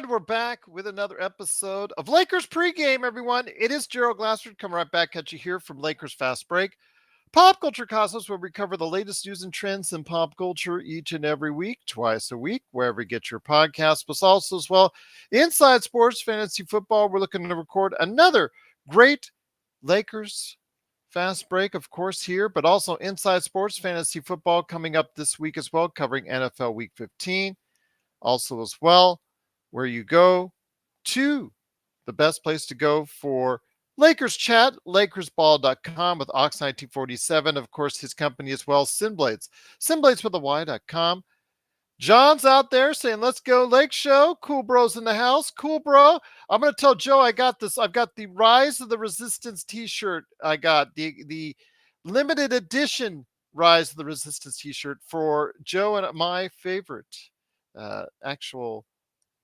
And we're back with another episode of Lakers Pregame, everyone. It is Gerald Glassford coming right back at you here from Lakers Fast Break. Pop Culture Cosmos, where we cover the latest news and trends in pop culture each and every week, twice a week, wherever you get your podcasts. But also as well, Inside Sports Fantasy Football, we're looking to record another great Lakers Fast Break, of course, here, but also Inside Sports Fantasy Football coming up this week as well, covering NFL Week 15. Also as well, where you go to the best place to go for Lakers chat, LakersBall.com with Ox1947. Of course, his company as well, Sinblades, Sinblades with a Y.com. John's out there saying, let's go Lake Show. Cool Bro's in the house. Cool Bro. I'm going to tell Joe I got this. I've got the Rise of the Resistance t-shirt. I got the limited edition Rise of the Resistance t-shirt for Joe and my favorite actual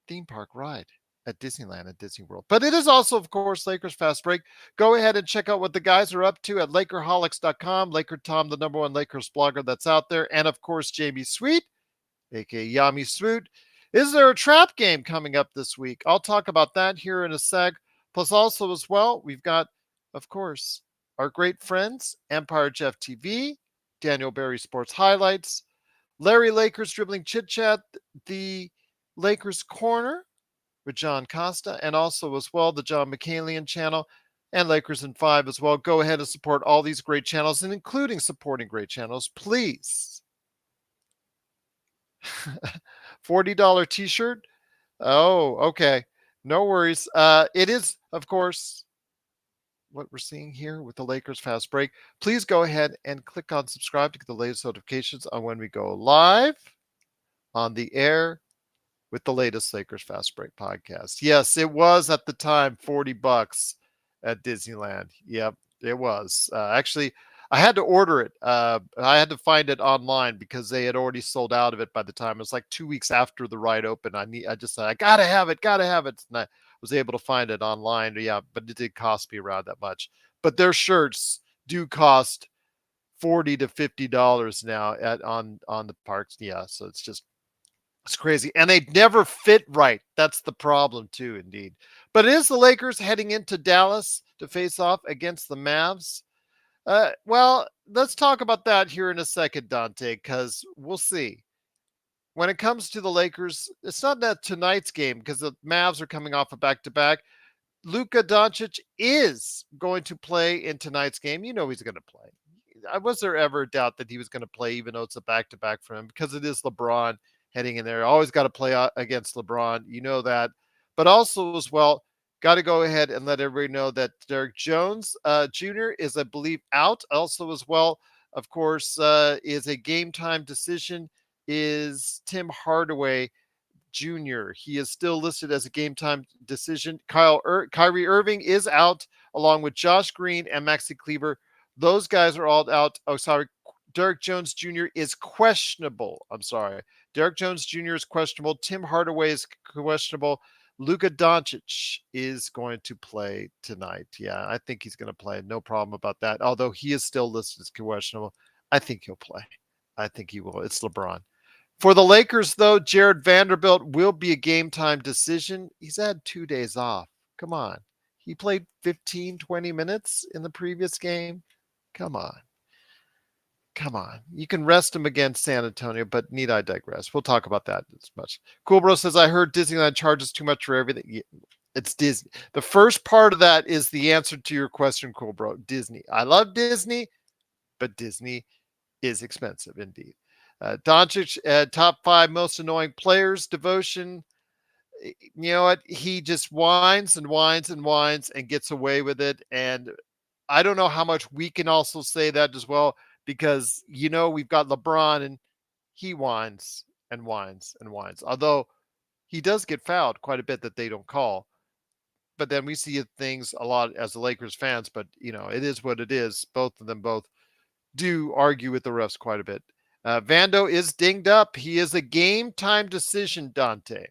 theme park ride at Disneyland at Disney World. But it is also, of course, Lakers Fast Break. Go ahead and check out what the guys are up to at Lakerholics.com. Laker Tom, the number one Lakers blogger that's out there. And, of course, Jamie Sweet, a.k.a. Yami Swoot. Is there a trap game coming up this week? I'll talk about that here in a sec. Plus, also as well, we've got, of course, our great friends, Empire Jeff TV, Daniel Barry Sports Highlights, Larry Lakers Dribbling Chit Chat, the Lakers Corner with John Costa, and also as well the John McCalian channel and Lakers in 5 as well. Go ahead and support all these great channels, and including supporting great channels, please. $40 t-shirt. Oh, okay. No worries. It is, of course, what we're seeing here with the Lakers Fast Break. Please go ahead and click on subscribe to get the latest notifications on when we go live on the air with the latest Lakers Fast Break podcast. Yes, it was at the time $40 at Disneyland. Yep, it was. Actually, I had to order it. I had to find it online because they had already sold out of it by the time. It was like 2 weeks after the ride opened. I just said, I gotta have it. And I was able to find it online. Yeah, but it did cost me around that much. But their shirts do cost $40 to $50 now on the parks. Yeah, so it's crazy. And they never fit right. That's the problem too, indeed. But it is the Lakers heading into Dallas to face off against the Mavs. Well, let's talk about that here in a second, Dante, because we'll see. When it comes to the Lakers, it's not that tonight's game because the Mavs are coming off a back-to-back. Luka Doncic is going to play in tonight's game. You know he's going to play. Was there ever a doubt that he was going to play, even though it's a back-to-back for him? Because it is LeBron heading in there. Always got to play against LeBron. You know that. But also as well, got to go ahead and let everybody know that Derek Jones Jr. is, I believe, out. Also as well, of course, is a game time decision is Tim Hardaway Jr. He is still listed as a game time decision. Kyrie Irving is out along with Josh Green and Maxi Kleber. Those guys are all out. Oh, sorry. Derek Jones Jr. is questionable. I'm sorry. Derek Jones Jr. is questionable. Tim Hardaway is questionable. Luka Doncic is going to play tonight. Yeah, I think he's going to play. No problem about that. Although he is still listed as questionable, I think he'll play. I think he will. It's LeBron. For the Lakers, though, Jared Vanderbilt will be a game time decision. He's had 2 days off. Come on. He played 15, 20 minutes in the previous game. Come on. Come on. You can rest him against San Antonio, but need I digress? We'll talk about that as much. Cool Bro says, I heard Disneyland charges too much for everything. Yeah, it's Disney. The first part of that is the answer to your question, Cool Bro. Disney. I love Disney, but Disney is expensive indeed. Doncic, top 5 most annoying players, devotion. You know what? He just whines and whines and whines and gets away with it. And I don't know how much we can also say that as well, because, you know, we've got LeBron and he whines and whines and whines. Although he does get fouled quite a bit that they don't call. But then we see things a lot as the Lakers fans. But, you know, it is what it is. Both of them both do argue with the refs quite a bit. Vando is dinged up. He is a game time decision, Dante.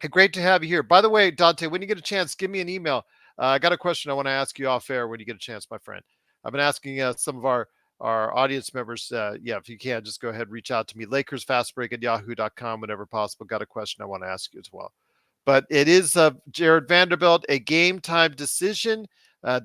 Hey, great to have you here. By the way, Dante, when you get a chance, give me an email. I got a question I want to ask you off air when you get a chance, my friend. I've been asking some of our audience members. If you can, just go ahead and reach out to me. LakersFastBreak@yahoo.com whenever possible. Got a question I want to ask you as well. But it is Jared Vanderbilt, a game time decision.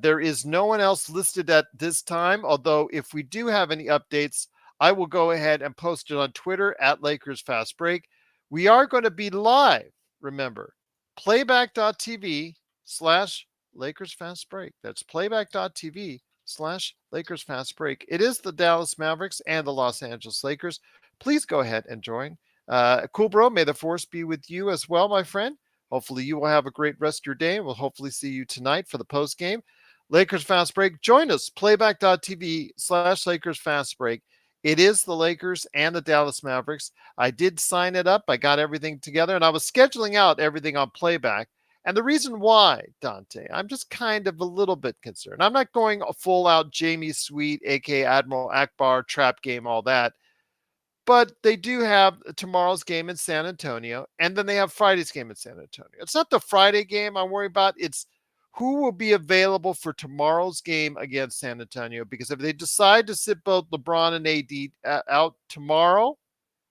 There is no one else listed at this time, although if we do have any updates, I will go ahead and post it on Twitter at Lakers Fast Break. We are going to be live, remember, playback.tv slash Lakers Fast Break. That's playback.tv slash Lakers Fast Break. It is the Dallas Mavericks and the Los Angeles Lakers. Please go ahead and join. Cool, bro. May the force be with you as well, my friend. Hopefully, you will have a great rest of your day. We'll hopefully see you tonight for the post game. Lakers Fast Break. Join us, playback.tv slash Lakers Fast Break. It is the Lakers and the Dallas Mavericks. I did sign it up. I got everything together, and I was scheduling out everything on playback. And the reason why, Dante, I'm just kind of a little bit concerned. I'm not going a full out Jamie Sweet, aka Admiral Akbar, trap game, all that. But they do have tomorrow's game in San Antonio, and then they have Friday's game in San Antonio. It's not the Friday game I'm worried about. It's who will be available for tomorrow's game against San Antonio. Because if they decide to sit both LeBron and AD out tomorrow,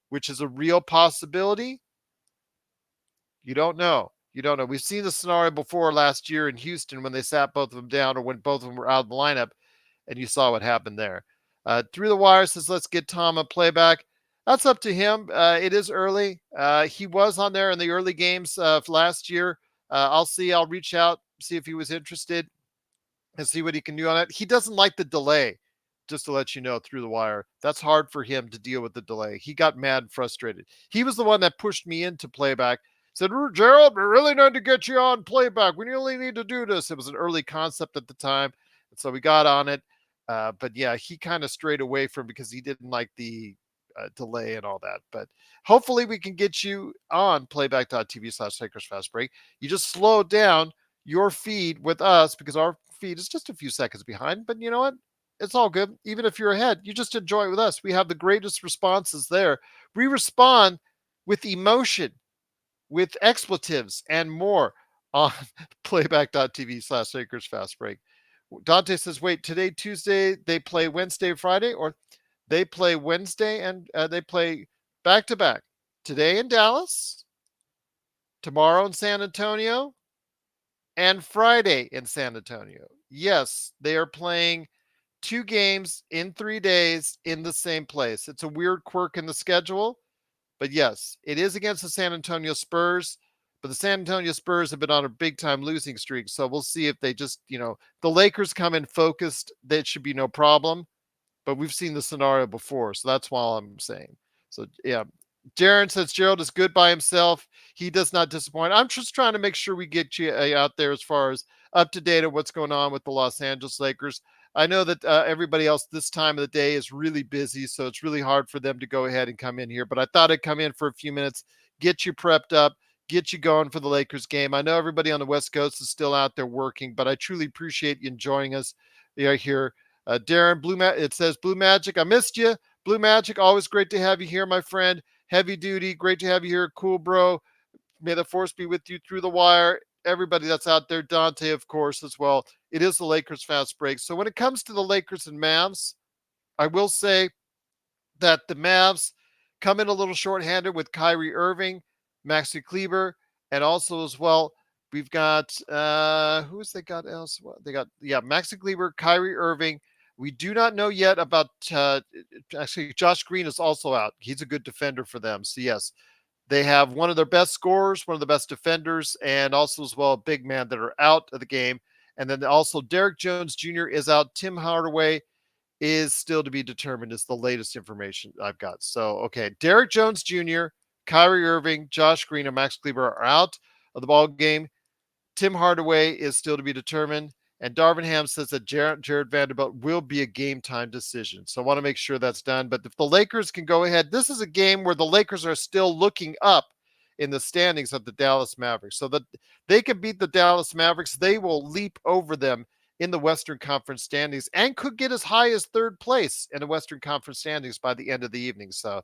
which is a real possibility, you don't know. You don't know. We've seen the scenario before last year in Houston when they sat both of them down or when both of them were out of the lineup, and you saw what happened there. Through the wire says, let's get Tom a playback. That's up to him. It is early. He was on there in the early games last year. I'll see. I'll reach out, see if he was interested and see what he can do on it. He doesn't like the delay, just to let you know through the wire. That's hard for him to deal with the delay. He got mad, frustrated. He was the one that pushed me into playback. Said, Gerald, we really need to get you on playback. We really need to do this. It was an early concept at the time. And so we got on it. But yeah, he kind of strayed away from because he didn't like the delay and all that. But hopefully we can get you on playback.tv slash Lakers Fast Break. You just slow down your feed with us because our feed is just a few seconds behind. But you know what? It's all good. Even if you're ahead, you just enjoy it with us. We have the greatest responses there. We respond with emotion, with expletives, and more on playback.tv slash Lakers Fast Break. Dante says, wait, today, Tuesday, they play Wednesday, Friday, or they play Wednesday and they play back to back. Today in Dallas, tomorrow in San Antonio, and Friday in San Antonio. Yes, they are playing 2 games in 3 days in the same place. It's a weird quirk in the schedule, but yes, it is against the San Antonio Spurs. But the San Antonio Spurs have been on a big time losing streak. So we'll see if they just, the Lakers come in focused. That should be no problem. But we've seen the scenario before. So that's why I'm saying. So yeah, Darren says Gerald is good by himself. He does not disappoint. I'm just trying to make sure we get you out there as far as up to date on what's going on with the Los Angeles Lakers. I know that everybody else this time of the day is really busy, so it's really hard for them to go ahead and come in here. But I thought I'd come in for a few minutes, get you prepped up, get you going for the Lakers game. I know everybody on the West Coast is still out there working, but I truly appreciate you joining us here. Darren, it says Blue Magic, I missed you. Blue Magic, always great to have you here, my friend. Heavy Duty, great to have you here. Cool, bro. May the force be with you through the wire. Everybody that's out there, Dante, of course, as well. It is the Lakers Fast Break. So when it comes to the Lakers and Mavs, I will say that the Mavs come in a little shorthanded with Kyrie Irving, Maxi Kleber, and also as well, we've got who's they got else? They got Maxi Kleber, Kyrie Irving. We do not know yet about actually Josh Green is also out. He's a good defender for them. So yes, they have one of their best scorers, one of the best defenders, and also as well a big man that are out of the game. And then also Derek Jones Jr. is out. Tim Hardaway is still to be determined is the latest information I've got. So, okay, Derek Jones Jr., Kyrie Irving, Josh Green, and Max Kleber are out of the ball game. Tim Hardaway is still to be determined. And Darvin Ham says that Jared Vanderbilt will be a game time decision. So I want to make sure that's done. But if the Lakers can go ahead, this is a game where the Lakers are still looking up in the standings of the Dallas Mavericks. So that they can beat the Dallas Mavericks, they will leap over them in the Western Conference standings and could get as high as 3rd place in the Western Conference standings by the end of the evening. So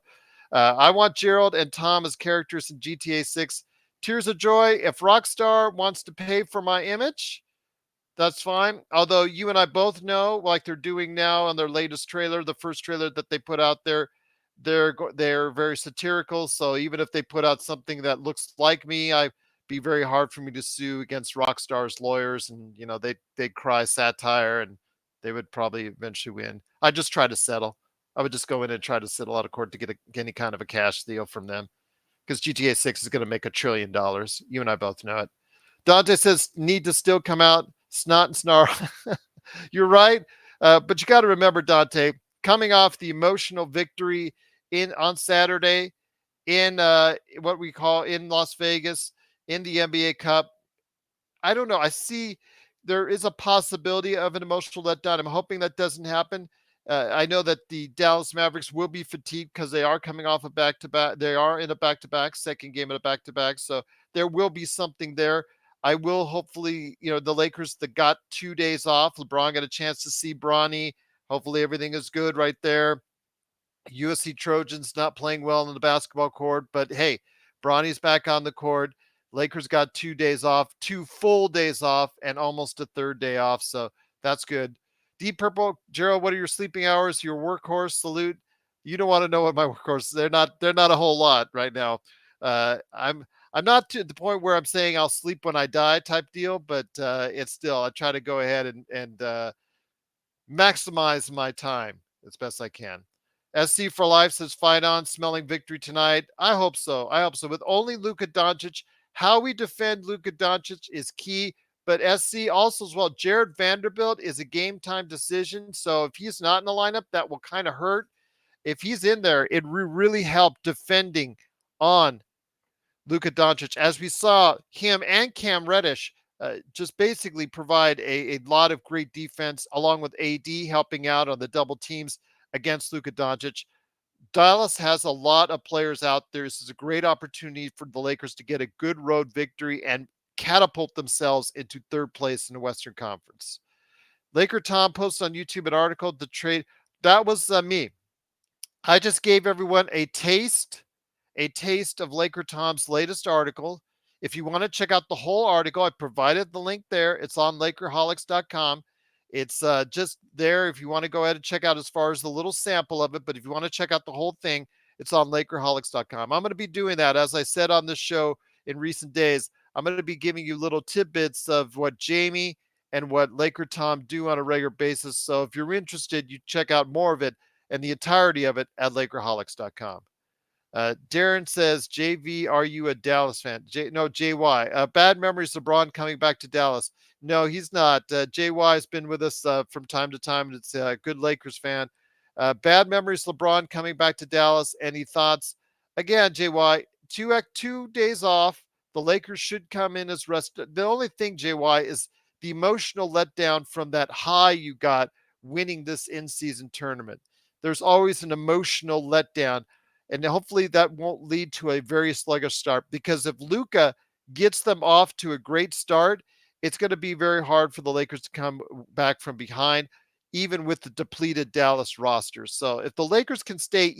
I want Gerald and Tom as characters in GTA 6. Tears of Joy, if Rockstar wants to pay for my image, that's fine. Although you and I both know, like they're doing now on their latest trailer, the first trailer that they put out there, they're very satirical. So even if they put out something that looks like me, I be very hard for me to sue against Rockstar's lawyers, and they'd cry satire, and they would probably eventually win. I just try to settle. I would just go in and try to settle out of court to get any kind of a cash deal from them, because GTA 6 is going to make $1 trillion. You and I both know it. Dante says, need to still come out, snot and snarl. You're right. But you got to remember, Dante, coming off the emotional victory on Saturday in what we call in Las Vegas in the NBA Cup. I don't know. I see there is a possibility of an emotional letdown. I'm hoping that doesn't happen. I know that the Dallas Mavericks will be fatigued because they are coming off a back-to-back. They are in a back-to-back, second game of a back-to-back. So there will be something there. I will hopefully, the Lakers that got 2 days off. LeBron got a chance to see Bronny. Hopefully everything is good right there. USC Trojans not playing well on the basketball court, but hey, Bronny's back on the court. Lakers got 2 days off, 2 full days off, and almost a third day off. So that's good. Deep Purple, Gerald, what are your sleeping hours? Your workhorse salute. You don't want to know what my workhorse. They're not a whole lot right now. I'm not to the point where I'm saying I'll sleep when I die type deal, but it's still I try to go ahead and maximize my time as best I can. SC for Life says, fight on, smelling victory tonight. I hope so. I hope so. With only Luka Doncic, how we defend Luka Doncic is key. But SC also as well, Jared Vanderbilt is a game time decision. So if he's not in the lineup, that will kind of hurt. If he's in there, it really help defending on Luka Doncic, as we saw him and Cam Reddish just basically provide a lot of great defense, along with AD helping out on the double teams against Luka Doncic. Dallas has a lot of players out there. This is a great opportunity for the Lakers to get a good road victory and catapult themselves into third place in the Western Conference. Laker Tom posts on YouTube an article, the trade. That was me. I just gave everyone a taste of Laker Tom's latest article. If you want to check out the whole article, I provided the link there. It's on Lakerholics.com. It's just there if you want to go ahead and check out as far as the little sample of it. But if you want to check out the whole thing, it's on Lakerholics.com. I'm going to be doing that, as I said on this show in recent days. I'm going to be giving you little tidbits of what Jamie and what Laker Tom do on a regular basis. So if you're interested, you check out more of it and the entirety of it at Lakerholics.com. Darren says, JV, are you a Dallas fan? No, JY. Bad memories of LeBron coming back to Dallas. No, he's not. JY has been with us from time to time, and it's a good Lakers fan. Bad memories LeBron coming back to Dallas. Any thoughts? Again, JY, 2 days off. The Lakers should come in as rest. The only thing, JY, is the emotional letdown from that high you got winning this in-season tournament. There's always an emotional letdown. And hopefully that won't lead to a very sluggish start, because if Luka gets them off to a great start, it's going to be very hard for the Lakers to come back from behind, even with the depleted Dallas roster. So if the Lakers can stay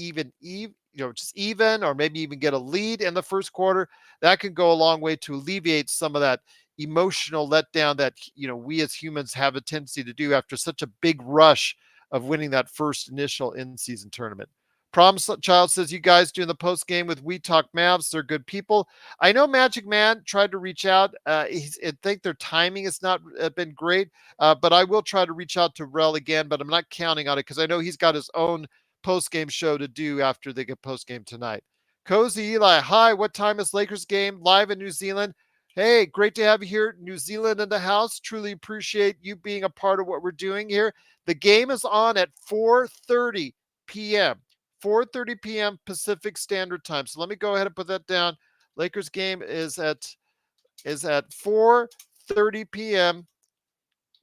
just even, or maybe even get a lead in the first quarter, that can go a long way to alleviate some of that emotional letdown that, we as humans have a tendency to do after such a big rush of winning that first initial in-season tournament. Promise Child says, you guys doing the post game with We Talk Mavs. They're good people. I know Magic Man tried to reach out. I think their timing has not been great, but I will try to reach out to Rel again, but I'm not counting on it because I know he's got his own post game show to do after they get post game tonight. Cozy Eli, hi, what time is Lakers game live in New Zealand? Hey, great to have you here, New Zealand in the house. Truly appreciate you being a part of what we're doing here. The game is on at 4:30 p.m. 4:30 p.m. Pacific Standard Time. So let me go ahead and put that down. Lakers game is at 4:30 p.m.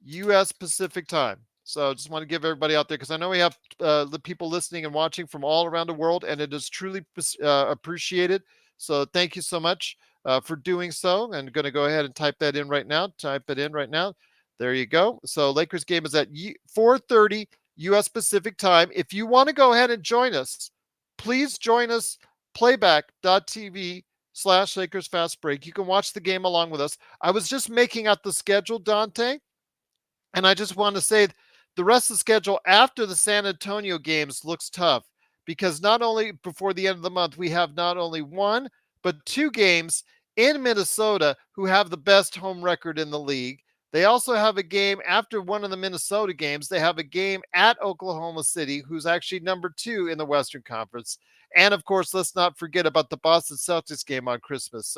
U.S. Pacific Time. So just want to give everybody out there, because I know we have the people listening and watching from all around the world, and it is truly appreciated. So thank you so much for doing so. And going to go ahead and type that in right now. Type it in right now. There you go. So Lakers game is at 4:30 U.S. Pacific Time. If you want to go ahead and join us, please join us, playback.tv/Lakers Fast Break. You can watch the game along with us. I was just making out the schedule, Dante, and I just want to say the rest of the schedule after the San Antonio games looks tough, because not only before the end of the month, we have not only one, but two games in Minnesota, who have the best home record in the league. They also have a game after one of the Minnesota games. They have a game at Oklahoma City, who's actually number 2 in the Western Conference. And of course, let's not forget about the Boston Celtics game on Christmas.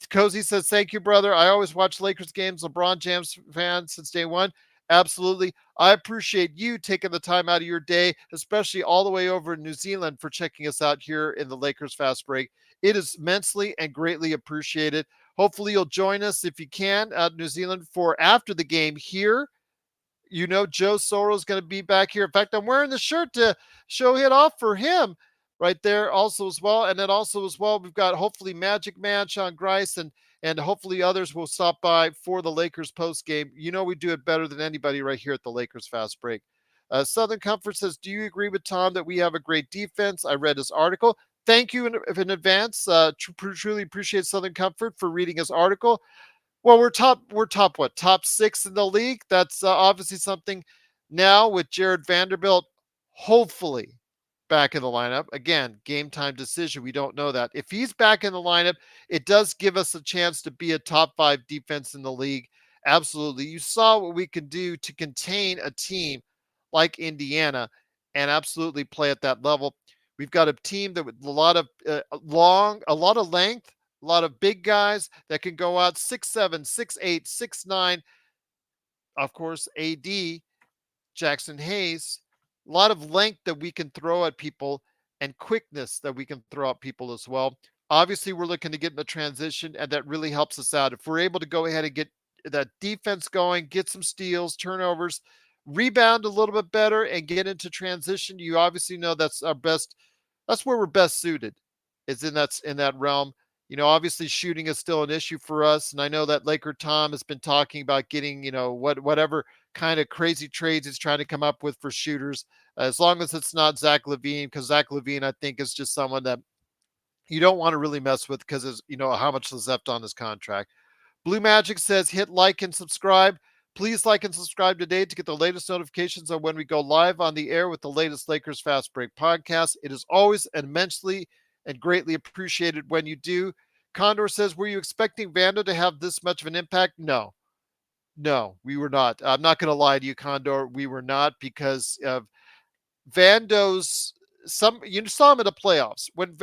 Cozy says, thank you, brother. I always watch Lakers games. LeBron James fan since day one. Absolutely. I appreciate you taking the time out of your day, especially all the way over in New Zealand, for checking us out here in the Lakers Fast Break. It is immensely and greatly appreciated. Hopefully you'll join us if you can out in New Zealand for after the game here. You know, Joe Soro is going to be back here. In fact, I'm wearing the shirt to show it off for him right there also as well. And then also as well, we've got hopefully Magic Man, Sean Grice, and hopefully others will stop by for the Lakers post game. You know, we do it better than anybody right here at the Lakers Fast Break. Southern Comfort says, do you agree with Tom that we have a great defense? I read his article. Thank you in advance. Truly appreciate Southern Comfort for reading his article. Well, we're top what? Top 6 in the league. That's obviously something now with Jared Vanderbilt, hopefully back in the lineup. Again, game time decision. We don't know that. If he's back in the lineup, it does give us a chance to be a top 5 defense in the league. Absolutely. You saw what we can do to contain a team like Indiana and absolutely play at that level. We've got a team that with a lot of a lot of length, a lot of big guys that can go out 6'7", 6'8", 6'9". Of course, AD, Jackson Hayes, a lot of length that we can throw at people and quickness that we can throw at people as well. Obviously, we're looking to get in the transition, and that really helps us out. If we're able to go ahead and get that defense going, get some steals, turnovers, rebound a little bit better, and get into transition, you obviously know that's our best. That's where we're best suited. Is in that realm. You know, obviously shooting is still an issue for us, and I know that Laker Tom has been talking about getting, whatever kind of crazy trades he's trying to come up with for shooters, as long as it's not Zach LaVine, because Zach LaVine, I think, is just someone that you don't want to really mess with because how much is left on his contract. Blue Magic says, hit like and subscribe. Please like and subscribe today to get the latest notifications on when we go live on the air with the latest Lakers Fast Break podcast. It is always immensely and greatly appreciated when you do. Condor says, were you expecting Vando to have this much of an impact? No, we were not. I'm not going to lie to you, Condor. We were not, because of Vando's you saw him in the playoffs. When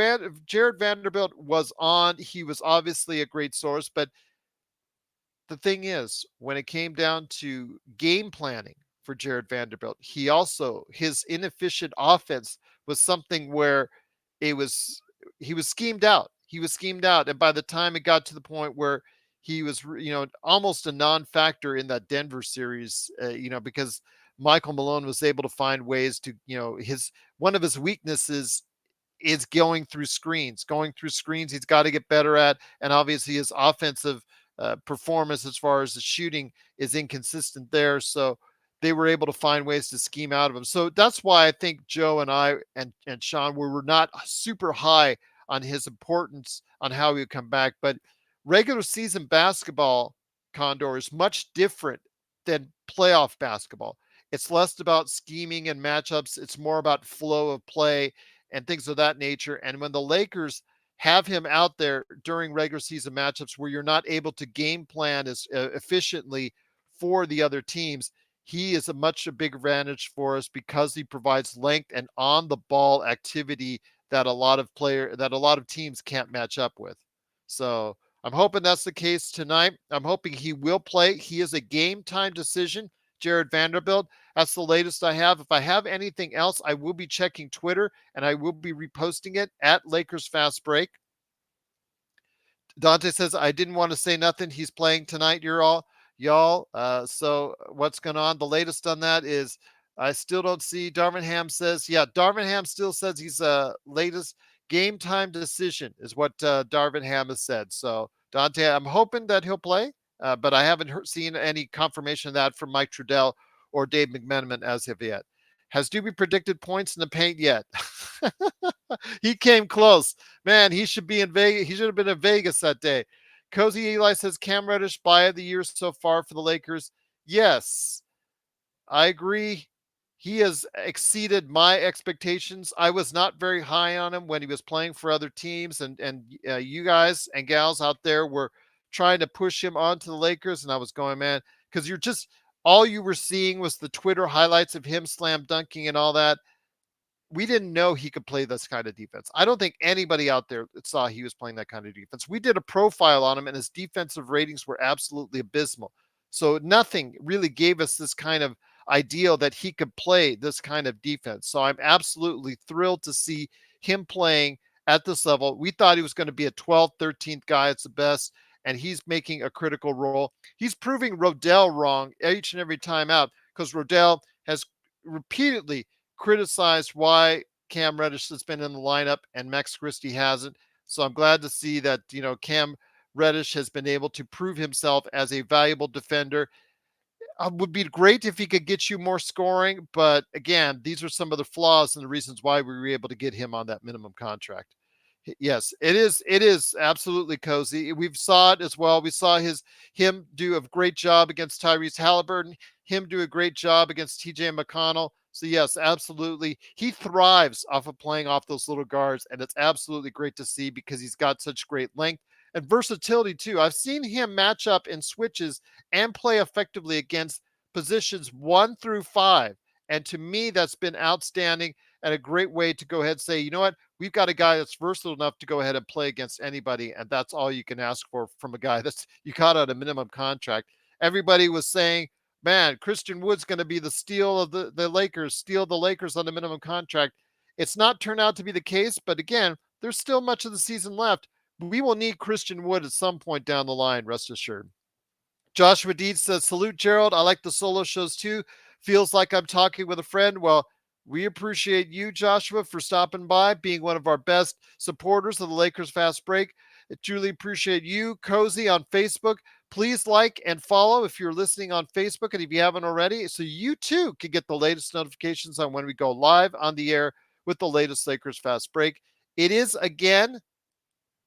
Jared Vanderbilt was on, he was obviously a great source, but the thing is, when it came down to game planning for Jared Vanderbilt, his inefficient offense was something where it was he was schemed out. He was schemed out, and by the time it got to the point where he was, almost a non-factor in that Denver series, because Michael Malone was able to find ways to, his one of his weaknesses is going through screens. He's got to get better at, and obviously his offensive performance as far as the shooting is inconsistent there. So they were able to find ways to scheme out of him. So that's why I think Joe and I and Sean were not super high on his importance on how he would come back. But regular season basketball, Condor, is much different than playoff basketball. It's less about scheming and matchups. It's more about flow of play and things of that nature. And when the Lakers have him out there during regular season matchups where you're not able to game plan as efficiently for the other teams, he is a big advantage for us because he provides length and on the ball activity that a lot of teams can't match up with. So I'm hoping that's the case tonight. I'm hoping he will play. He is a game time decision, Jared Vanderbilt. That's the latest I have. If I have anything else, I will be checking Twitter and I will be reposting it at Lakers Fast Break. Dante says, I didn't want to say nothing. He's playing tonight, y'all. So what's going on? The latest on that is I still don't see. Darvin Ham says, yeah, Darvin Ham still says he's latest game time decision is what Darvin Ham has said. So Dante, I'm hoping that he'll play, but I haven't seen any confirmation of that from Mike Trudell or Dave McMenamin as of yet. Has Doobie predicted points in the paint yet? He came close. Man, he should be in Vegas. He should have been in Vegas that day. Cozy Eli says Cam Reddish buy of the year so far for the Lakers. Yes, I agree. He has exceeded my expectations. I was not very high on him when he was playing for other teams, and you guys and gals out there were trying to push him onto the Lakers, and I was going, man, because you're just all you were seeing was the Twitter highlights of him slam dunking and all that. We didn't know he could play this kind of defense. I don't think anybody out there saw he was playing that kind of defense. We did a profile on him, and his defensive ratings were absolutely abysmal. So nothing really gave us this kind of ideal that he could play this kind of defense. So I'm absolutely thrilled to see him playing at this level. We thought he was going to be a 12th, 13th guy at the best, and he's making a critical role. He's proving Rodell wrong each and every time out, because Rodell has repeatedly criticized why Cam Reddish has been in the lineup and Max Christie hasn't. So I'm glad to see that, Cam Reddish has been able to prove himself as a valuable defender. Would be great if he could get you more scoring, but again, these are some of the flaws and the reasons why we were able to get him on that minimum contract. Yes, it is. It is absolutely cozy. We saw it as well. We saw him do a great job against Tyrese Halliburton. Him do a great job against T.J. McConnell. So yes, absolutely, he thrives off of playing off those little guards, and it's absolutely great to see because he's got such great length and versatility too. I've seen him match up in switches and play effectively against positions 1 through 5, and to me, that's been outstanding and a great way to go ahead and say, you know what, we've got a guy that's versatile enough to go ahead and play against anybody, and that's all you can ask for from a guy that's you caught out a minimum contract. Everybody was saying, man, Christian Wood's going to be the steal of the Lakers, steal the Lakers on the minimum contract. It's not turned out to be the case, but again, there's still much of the season left. We will need Christian Wood at some point down the line, rest assured. Joshua Deeds says, salute, Gerald. I like the solo shows too. Feels like I'm talking with a friend. Well, we appreciate you, Joshua, for stopping by, being one of our best supporters of the Lakers Fast Break. I truly appreciate you, Cozy, on Facebook. Please like and follow if you're listening on Facebook, and if you haven't already, so you too can get the latest notifications on when we go live on the air with the latest Lakers Fast Break. It is, again,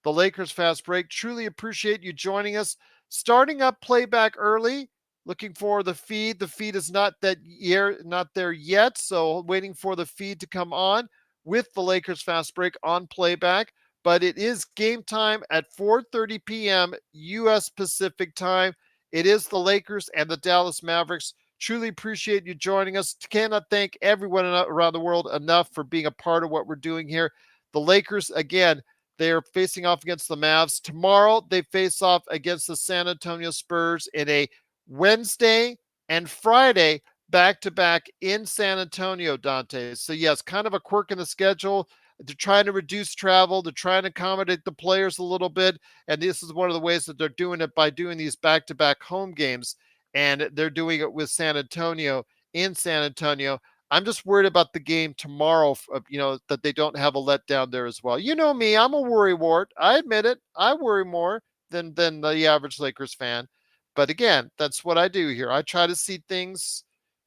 the Lakers Fast Break. Truly appreciate you joining us. Starting up playback early. Looking for the feed. The feed is not there yet, so waiting for the feed to come on with the Lakers Fast Break on playback. But it is game time at 4:30 p.m. U.S. Pacific time. It is the Lakers and the Dallas Mavericks. Truly appreciate you joining us. Cannot thank everyone around the world enough for being a part of what we're doing here. The Lakers, again, they are facing off against the Mavs. Tomorrow, they face off against the San Antonio Spurs in a Wednesday and Friday back-to-back in San Antonio, Dante. So, yes, kind of a quirk in the schedule. They're trying to reduce travel. They're trying to accommodate the players a little bit. And this is one of the ways that they're doing it by doing these back-to-back home games. And they're doing it with San Antonio in San Antonio. I'm just worried about the game tomorrow, that they don't have a letdown there as well. You know me, I'm a worry wart. I admit it. I worry more than the average Lakers fan. But again, that's what I do here. I try to see things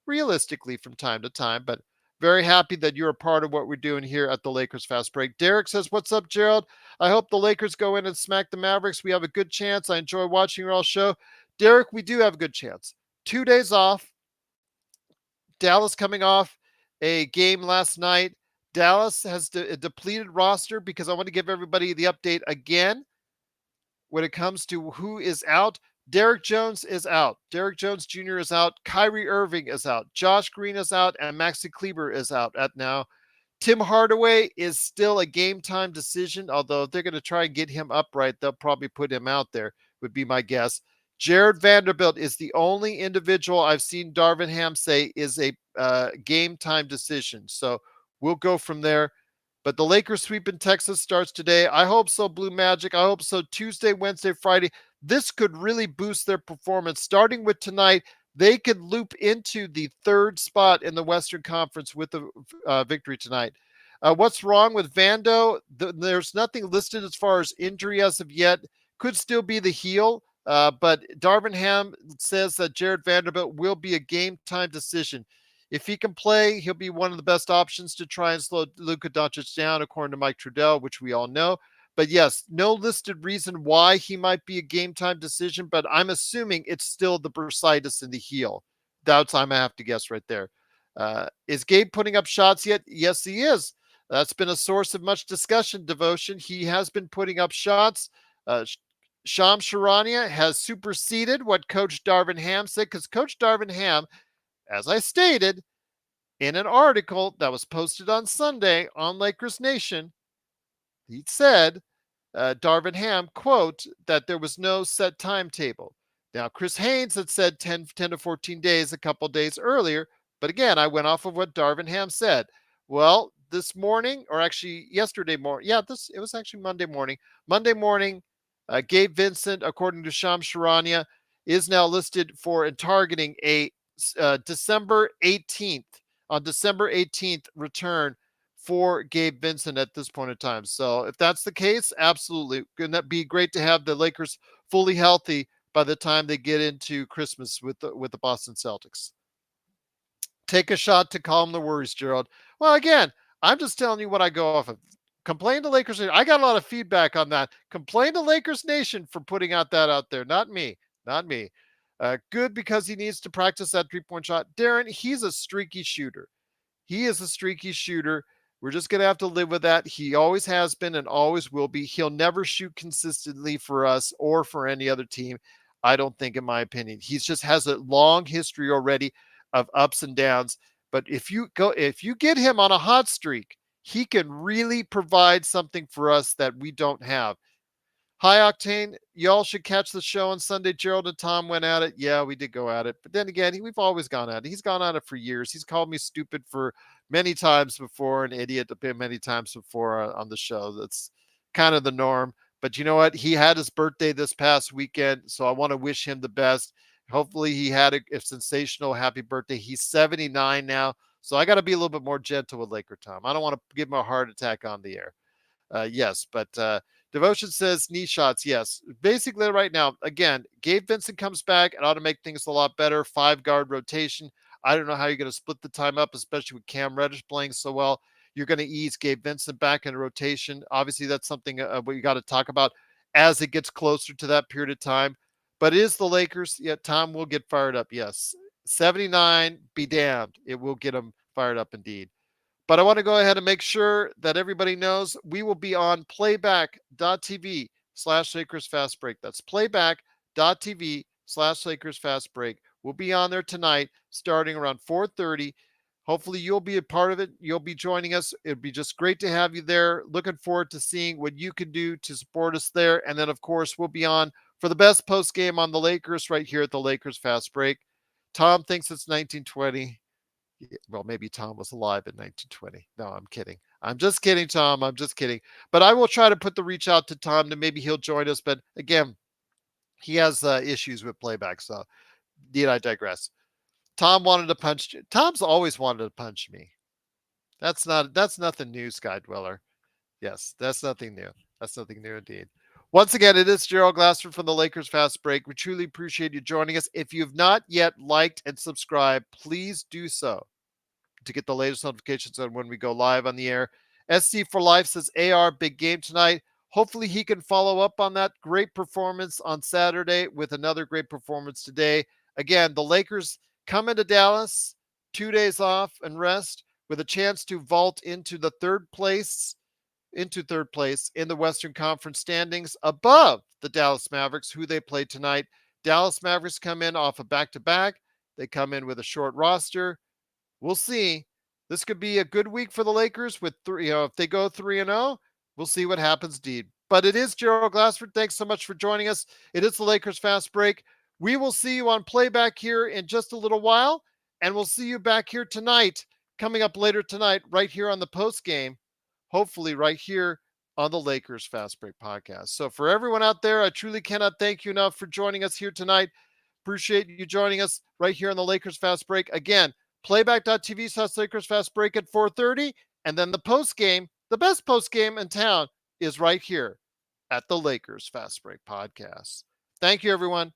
realistically from time to time, but very happy that you're a part of what we're doing here at the Lakers Fast Break. Derek says, what's up, Gerald? I hope the Lakers go in and smack the Mavericks. We have a good chance. I enjoy watching your all show. Derek, we do have a good chance. 2 days off. Dallas coming off a game last night. Dallas has a depleted roster because I want to give everybody the update again when it comes to who is out. Derek Jones is out. Derek Jones Jr. is out. Kyrie Irving is out. Josh Green is out. And Maxi Kleber is out at now. Tim Hardaway is still a game time decision, although if they're going to try and get him upright, they'll probably put him out there, would be my guess. Jared Vanderbilt is the only individual I've seen Darvin Ham say is a game time decision. So we'll go from there. But the Lakers sweep in Texas starts today. I hope so, Blue Magic. I hope so. Tuesday, Wednesday, Friday. This could really boost their performance. Starting with tonight, they could loop into the 3rd spot in the Western Conference with the victory tonight. What's wrong with Vando? There's nothing listed as far as injury as of yet. Could still be the heel. But Darvin Ham says that Jared Vanderbilt will be a game time decision. If he can play, he'll be one of the best options to try and slow Luka Doncic down, according to Mike Trudell, which we all know. But yes, no listed reason why he might be a game time decision, but I'm assuming it's still the bursitis in the heel. That's I'm gonna have to guess right there. Is Gabe putting up shots yet? Yes, he is. That's been a source of much discussion, Devotion. He has been putting up shots. Shams Charania has superseded what Coach Darvin Ham said, because Coach Darvin Ham, as I stated in an article that was posted on Sunday on Lakers Nation, he said, Darvin Ham, quote, that there was no set timetable. Now, Chris Haynes had said 10 to 14 days a couple days earlier, but again, I went off of what Darvin Ham said. Well, this morning, or actually yesterday morning, it was actually Monday morning. Monday morning, Gabe Vincent, according to Shams Charania, is now listed for and targeting a December 18th, on December 18th return for Gabe Vincent at this point in time. So if that's the case, absolutely. Going to be great to have the Lakers fully healthy by the time they get into Christmas with the Boston Celtics. Take a shot to calm the worries, Gerald. Well, again, I'm just telling you what I go off of. Complain to Lakers Nation. I got a lot of feedback on that. Complain to Lakers Nation for putting out that out there. Not me. Not me. Good, because he needs to practice that 3-point shot. Darren, he's a streaky shooter. He is a streaky shooter. We're just going to have to live with that. He always has been and always will be. He'll never shoot consistently for us or for any other team, I don't think, in my opinion. He just has a long history already of ups and downs. But if you get him on a hot streak, he can really provide something for us that we don't have. High Octane, y'all should catch the show on Sunday. Gerald and Tom went at it. Yeah, we did go at it. But then again, we've always gone at it. He's gone at it for years. He's called me stupid for many times before, an idiot many times before on the show. That's kind of the norm. But you know what? He had his birthday this past weekend, so I want to wish him the best. Hopefully he had a sensational happy birthday. He's 79 now, so I got to be a little bit more gentle with Laker Tom. I don't want to give him a heart attack on the air. Yes, but Devotion says knee shots. Yes, basically right now, again, Gabe Vincent comes back. It ought to make things a lot better. 5-guard rotation. I don't know how you're going to split the time up, especially with Cam Reddish playing so well. You're going to ease Gabe Vincent back in rotation. Obviously, that's something we got to talk about as it gets closer to that period of time. But it is the Lakers. Yeah, Tom will get fired up. Yes, 79. Be damned. It will get him fired up indeed. But I want to go ahead and make sure that everybody knows we will be on playback.tv/Lakers Fast Break. That's playback.tv/Lakers Fast Break. We'll be on there tonight starting around 4:30. Hopefully you'll be a part of it. You'll be joining us. It'd be just great to have you there. Looking forward to seeing what you can do to support us there. And then, of course, we'll be on for the best post game on the Lakers right here at the Lakers Fast Break. Tom thinks it's 1920. Well, maybe Tom was alive in 1920. No, I'm kidding. I'm just kidding, Tom. I'm just kidding. But I will try to put the reach out to Tom to maybe he'll join us. But again, he has issues with playback. So need I digress. Tom wanted to punch. Tom's always wanted to punch me. That's nothing new, Sky Dweller. Yes, that's nothing new. That's nothing new indeed. Once again, it is Gerald Glassford from the Lakers Fast Break. We truly appreciate you joining us. If you've not yet liked and subscribed, please do so to get the latest notifications on when we go live on the air. SC for Life says, AR, big game tonight. Hopefully he can follow up on that great performance on Saturday with another great performance today. Again, the Lakers come into Dallas, 2 days off and rest, with a chance to vault into third place in the Western Conference standings above the Dallas Mavericks, who they play tonight. Dallas Mavericks come in off a back-to-back. They come in with a short roster. We'll see. This could be a good week for the Lakers with if they go 3-0, we'll see what happens, Deed. But it is Gerald Glassford. Thanks so much for joining us. It is the Lakers Fast Break. We will see you on playback here in just a little while, and we'll see you back here tonight, coming up later tonight, right here on the post game, hopefully right here on the Lakers Fast Break podcast. So for everyone out there, I truly cannot thank you enough for joining us here tonight. Appreciate you joining us right here on the Lakers Fast Break. Again, playback.tv/Lakers Fast Break at 4:30. And then the post game, the best post game in town, is right here at the Lakers Fast Break podcast. Thank you, everyone.